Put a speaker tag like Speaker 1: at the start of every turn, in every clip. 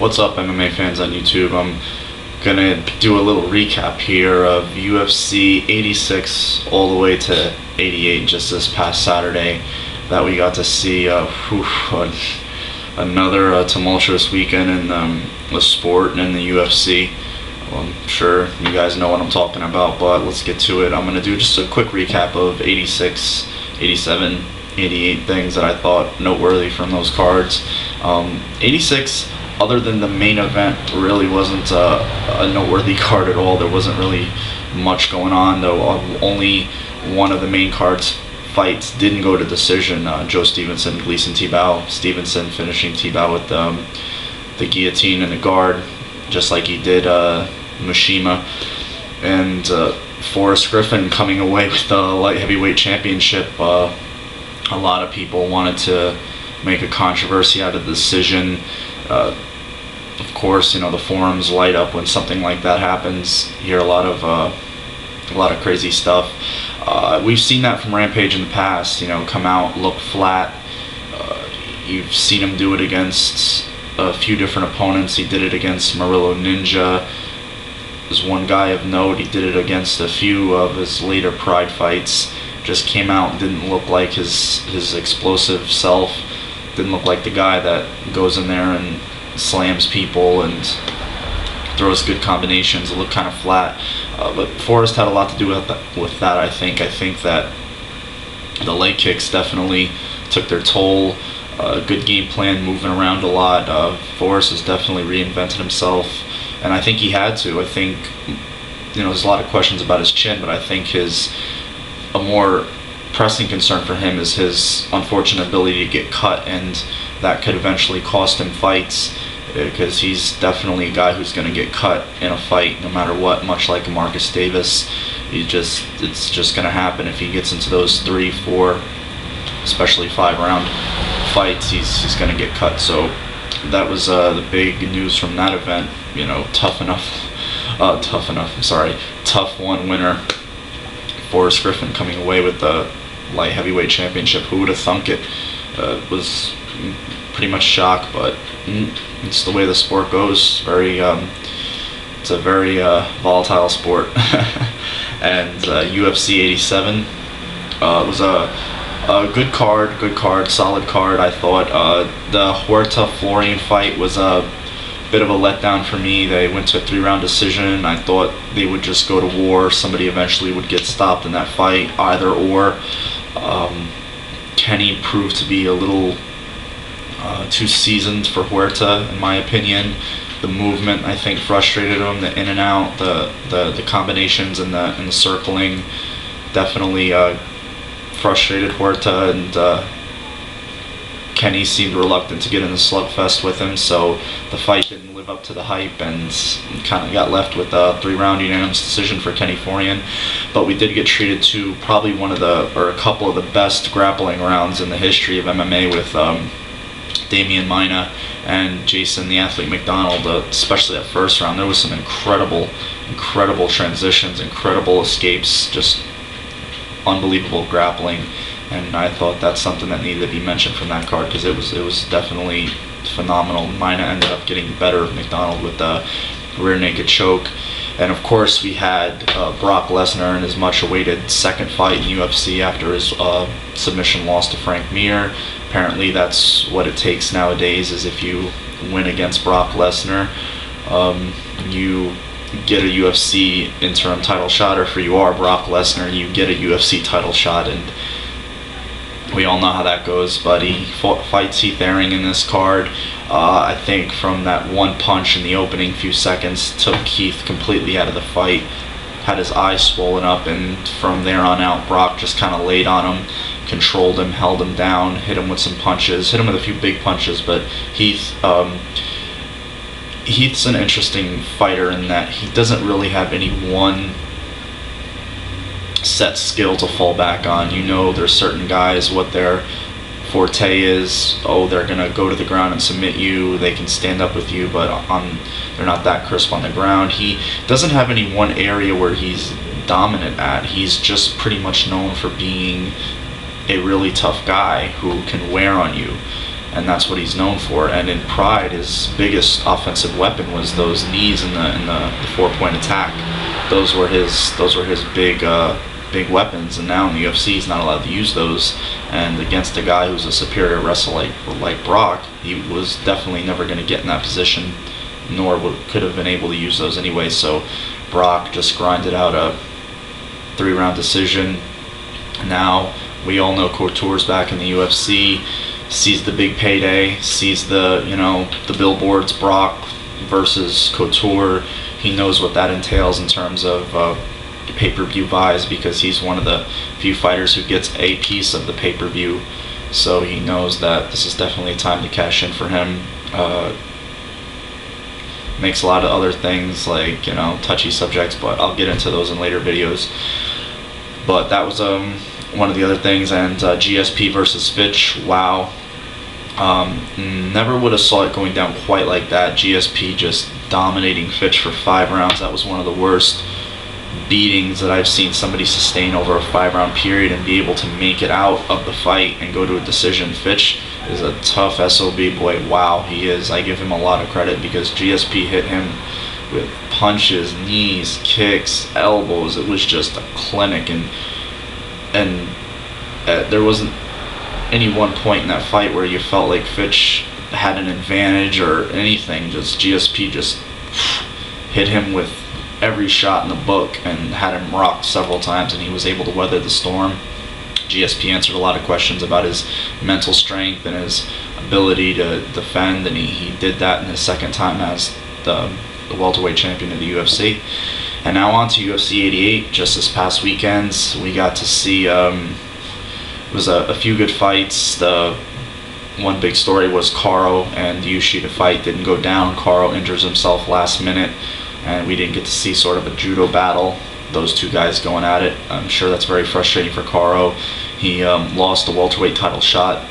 Speaker 1: What's up, MMA fans on YouTube? I'm gonna do a little recap here of UFC 86 all the way to 88, just this past Saturday, that we got to see. Another tumultuous weekend in the sport and in the UFC. Well, I'm sure you guys know what I'm talking about, but let's get to it. I'm gonna do just a quick recap of 86, 87, 88 things that I thought noteworthy from those cards. 86, other than the main event, really wasn't a noteworthy card at all. There wasn't really much going on, though. Only one of the main cards fights didn't go to decision. Joe Stevenson, Gleason Tibau. Stevenson finishing Tibau with the guillotine and the guard, just like he did Mishima. And Forrest Griffin coming away with the light heavyweight championship. A lot of people wanted to make a controversy out of the decision. Of course, the forums light up when something like that happens. You hear a lot of crazy stuff. We've seen that from Rampage in the past. Come out, look flat. You've seen him do it against a few different opponents. He did it against Murillo Ninja. There's one guy of note. He did it against a few of his later Pride fights. Just came out and didn't look like his explosive self. Didn't look like the guy that goes in there and slams people and throws good combinations. It looked kind of flat. But Forrest had a lot to do with that, I think. I think that the leg kicks definitely took their toll. Good game plan, moving around a lot. Forrest has definitely reinvented himself, and I think he had to. I think, there's a lot of questions about his chin, but I think a more pressing concern for him is his unfortunate ability to get cut, and that could eventually cost him fights, because he's definitely a guy who's going to get cut in a fight no matter what, much like Marcus Davis. It's just going to happen if he gets into those 3, 4, especially 5-round fights. He's going to get cut. So that was the big news from that event. Tough one winner. Forrest Griffin coming away with the light heavyweight championship. Who would have thunk it? Was pretty much shocked, but it's the way the sport goes. It's a very volatile sport. And UFC 87 was a good card, solid card. I thought the Huerta Florian fight was a bit of a letdown for me. They went to a 3-round decision. I thought they would just go to war. Somebody eventually would get stopped in that fight, either or. Kenny proved to be a little too seasoned for Huerta, in my opinion. The movement, I think, frustrated him. The in and out, the combinations and the circling definitely frustrated Huerta, and Kenny seemed reluctant to get in the slugfest with him, so the fight didn't live up to the hype, and kind of got left with a 3-round unanimous decision for Kenny Florian. But we did get treated to probably a couple of the best grappling rounds in the history of MMA with Damian Maia and Jason the Athlete McDonald, especially that first round. There was some incredible transitions, incredible escapes, just unbelievable grappling, and I thought that's something that needed to be mentioned from that card, because it was definitely phenomenal. Maia ended up getting the better of McDonald with the rear naked choke. And of course we had Brock Lesnar in his much awaited second fight in UFC after his submission loss to Frank Mir. Apparently that's what it takes nowadays, is if you win against Brock Lesnar, you get a UFC interim title shot, or if you are Brock Lesnar, you get a UFC title shot, and we all know how that goes. But he fights Heath Herring in this card. I think from that one punch in the opening few seconds, took Heath completely out of the fight, had his eyes swollen up, and from there on out, Brock just kind of laid on him, controlled him, held him down, hit him with some punches, hit him with a few big punches. But Heath's an interesting fighter in that he doesn't really have any one set skill to fall back on. There's certain guys, what their forte is. They're gonna go to the ground and submit you. They can stand up with you, but they're not that crisp on the ground. He doesn't have any one area where he's dominant at. He's just pretty much known for being a really tough guy who can wear on you. and that's what he's known for. And in Pride, his biggest offensive weapon was those knees in the 4-point attack. Those were his big weapons, and now in the UFC he's not allowed to use those. And against a guy who's a superior wrestler like Brock, he was definitely never going to get in that position, nor could have been able to use those anyway. So Brock just grinded out a 3-round decision. Now we all know Couture's back in the UFC, sees the big payday, sees the billboards, Brock versus Couture. He knows what that entails in terms of pay-per-view buys, because he's one of the few fighters who gets a piece of the pay-per-view. So he knows that this is definitely a time to cash in for him. Makes a lot of other things like touchy subjects, but I'll get into those in later videos. But that was one of the other things. And GSP versus Fitch, wow. Never would have saw it going down quite like that. GSP just dominating Fitch for 5 rounds. That was one of the worst beatings that I've seen somebody sustain over a 5-round period and be able to make it out of the fight and go to a decision. Fitch is a tough SOB boy. Wow, he is. I give him a lot of credit, because GSP hit him with punches, knees, kicks, elbows. It was just a clinic, and there wasn't any one point in that fight where you felt like Fitch had an advantage or anything. Just GSP just hit him with every shot in the book and had him rocked several times, and he was able to weather the storm. GSP answered a lot of questions about his mental strength and his ability to defend, and he did that in his second time as the welterweight champion of the UFC. And now on to UFC 88. Just this past weekend, we got to see it was a few good fights. The one big story was Caro and Yoshida fight didn't go down. Caro injures himself last minute, and we didn't get to see sort of a judo battle, those two guys going at it. I'm sure that's very frustrating for Caro. He lost the welterweight title shot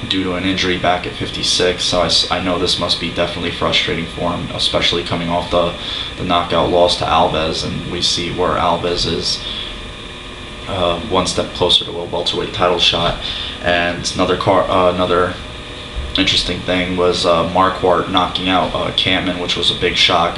Speaker 1: due to an injury back at 56, so I know this must be definitely frustrating for him, especially coming off the knockout loss to Alves, and we see where Alves is one step closer to a welterweight title shot. And another interesting thing was Marquardt knocking out Kampman, which was a big shock.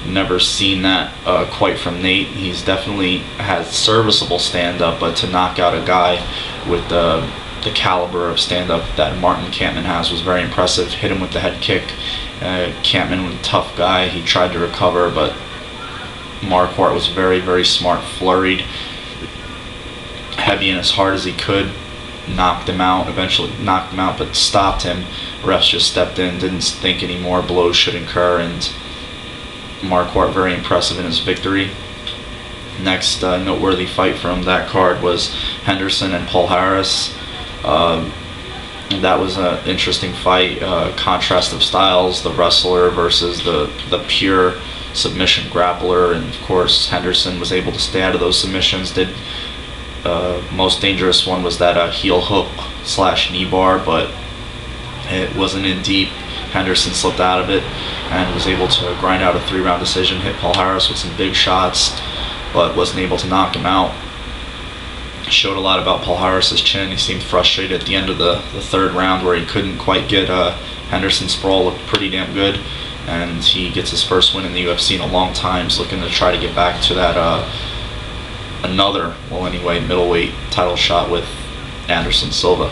Speaker 1: Never seen that quite from Nate. He's definitely has serviceable stand-up, but to knock out a guy with the caliber of stand-up that Martin Kampman has was very impressive. Hit him with the head kick. Kampman was a tough guy. He tried to recover, but Marquardt was very, very smart, flurried heavy and as hard as he could, knocked him out, but stopped him. Refs just stepped in, didn't think any more blows should incur, and Marquardt very impressive in his victory. Next noteworthy fight from that card was Henderson and Paul Harris. That was an interesting fight, contrast of styles, the wrestler versus the pure submission grappler, and of course Henderson was able to stay out of those submissions. Most dangerous one was that heel hook / knee bar, but it wasn't in deep. Henderson slipped out of it and was able to grind out a 3-round decision, hit Paul Harris with some big shots, but wasn't able to knock him out. Showed a lot about Paul Harris's chin. He seemed frustrated at the end of the 3rd round, where he couldn't quite get Henderson's sprawl looked pretty damn good, and he gets his first win in the UFC in a long time. He's looking to try to get back to that middleweight title shot with Anderson Silva.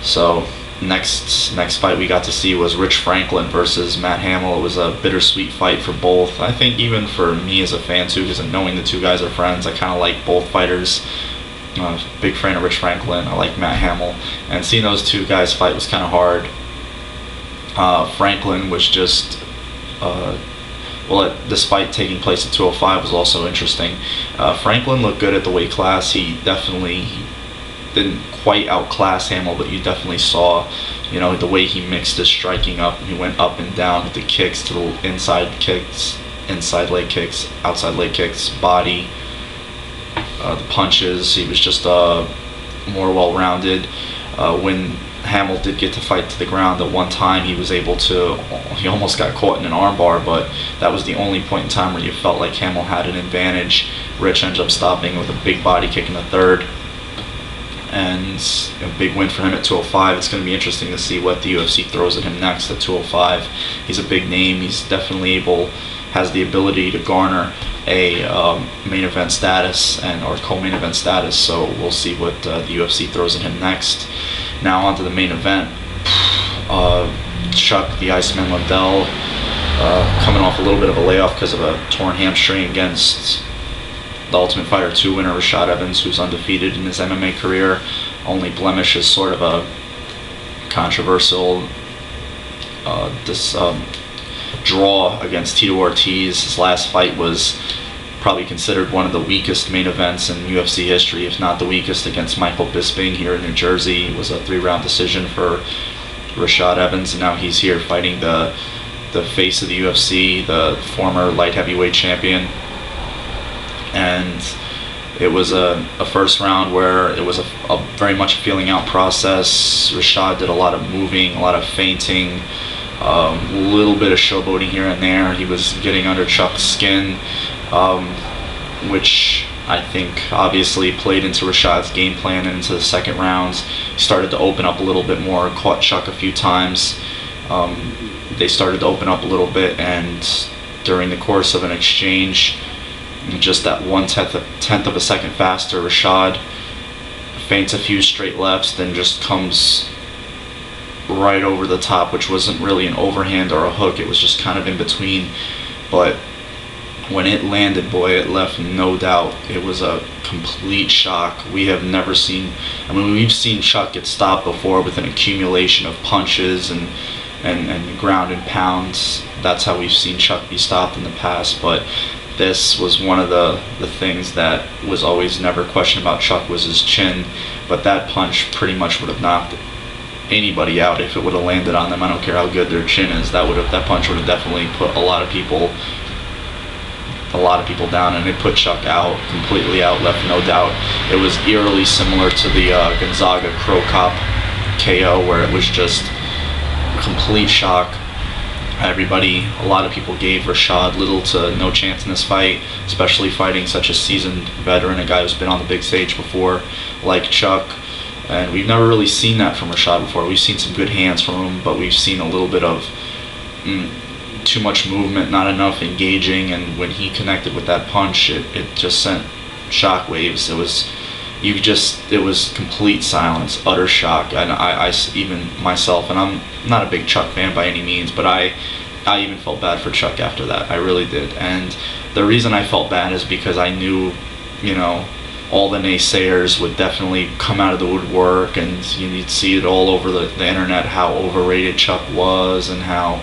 Speaker 1: So next fight we got to see was Rich Franklin versus Matt Hamill. It was a bittersweet fight for both. I think even for me as a fan too, because knowing the two guys are friends, I kind of like both fighters. Big fan of Rich Franklin. I like Matt Hamill, and seeing those two guys fight was kind of hard. Franklin was just despite taking place at 205, was also interesting. Franklin looked good at the weight class. He didn't quite outclass Hamill, but you definitely saw, the way he mixed his striking up. He went up and down with the kicks to the inside leg kicks, outside leg kicks, body, the punches. He was just more well-rounded. When Hamill did get to fight to the ground at one time, he almost got caught in an armbar, but that was the only point in time where you felt like Hamill had an advantage. Rich ended up stopping with a big body kick in the 3rd, and a big win for him at 205. It's going to be interesting to see what the UFC throws at him next at 205. He's a big name. He's definitely has the ability to garner a main event status or co-main event status. So we'll see what the UFC throws at him next. Now on to the main event. Chuck the Iceman Liddell coming off a little bit of a layoff because of a torn hamstring against the Ultimate Fighter 2 winner Rashad Evans, who's undefeated in his MMA career. Only blemish is sort of a controversial draw against Tito Ortiz. His last fight was probably considered one of the weakest main events in UFC history, if not the weakest, against Michael Bisping here in New Jersey. It was a 3-round decision for Rashad Evans, and now he's here fighting the face of the UFC, the former light heavyweight champion. And it was a first round where it was a very much a feeling out process. Rashad did a lot of moving, a lot of feinting, a little bit of showboating here and there. He was getting under Chuck's skin, which I think obviously played into Rashad's game plan and into the second rounds. He started to open up a little bit more, caught Chuck a few times. They started to open up a little bit, and during the course of an exchange, just that 1/10 of a second faster, Rashad feints a few straight lefts, then just comes right over the top, which wasn't really an overhand or a hook. It was just kind of in between. But when it landed, boy, it left no doubt. It was a complete shock. We have never seen, I mean, we've seen Chuck get stopped before with an accumulation of punches and ground and pounds. That's how we've seen Chuck be stopped in the past. But this was one of the things that was always never questioned about Chuck, was his chin. But that punch pretty much would have knocked anybody out if it would have landed on them. I don't care how good their chin is. That punch would have definitely put a lot of people down, and it put Chuck out, completely out, left no doubt. It was eerily similar to the Gonzaga Crow Cop KO, where it was just complete shock. A lot of people gave Rashad little to no chance in this fight, especially fighting such a seasoned veteran, a guy who's been on the big stage before, like Chuck. And we've never really seen that from Rashad before. We've seen some good hands from him, but we've seen a little bit of too much movement, not enough engaging, and when he connected with that punch, it just sent shockwaves. It was complete silence, utter shock. And I even myself, and I'm not a big Chuck fan by any means, but I even felt bad for Chuck after that. I really did. And the reason I felt bad is because I knew, all the naysayers would definitely come out of the woodwork, and you'd see it all over the internet how overrated Chuck was and how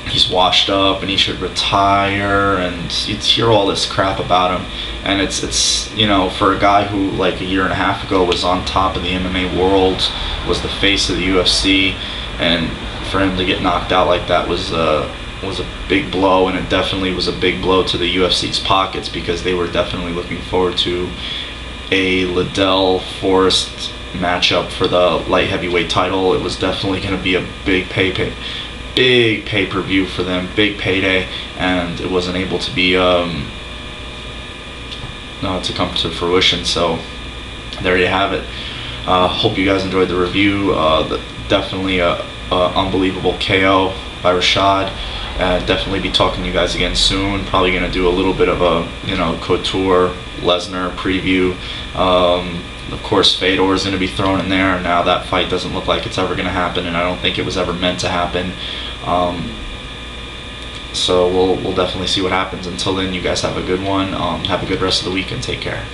Speaker 1: he's washed up and he should retire, and you'd hear all this crap about him. And it's for a guy who like a year and a half ago was on top of the MMA world, was the face of the UFC, and for him to get knocked out like that was a big blow. And it definitely was a big blow to the UFC's pockets, because they were definitely looking forward to a Liddell Forrest matchup for the light heavyweight title. It was definitely going to be a big pay-per-view for them, big payday, and it wasn't able to be to come to fruition. So there you have it. Hope you guys enjoyed the review. Definitely a unbelievable KO by Rashad. Definitely be talking to you guys again soon. Probably going to do a little bit of a Couture Lesnar preview. Of course, Fedor is going to be thrown in there. Now that fight doesn't look like it's ever going to happen, and I don't think it was ever meant to happen. So we'll definitely see what happens. Until then, you guys have a good one. Have a good rest of the week, and take care.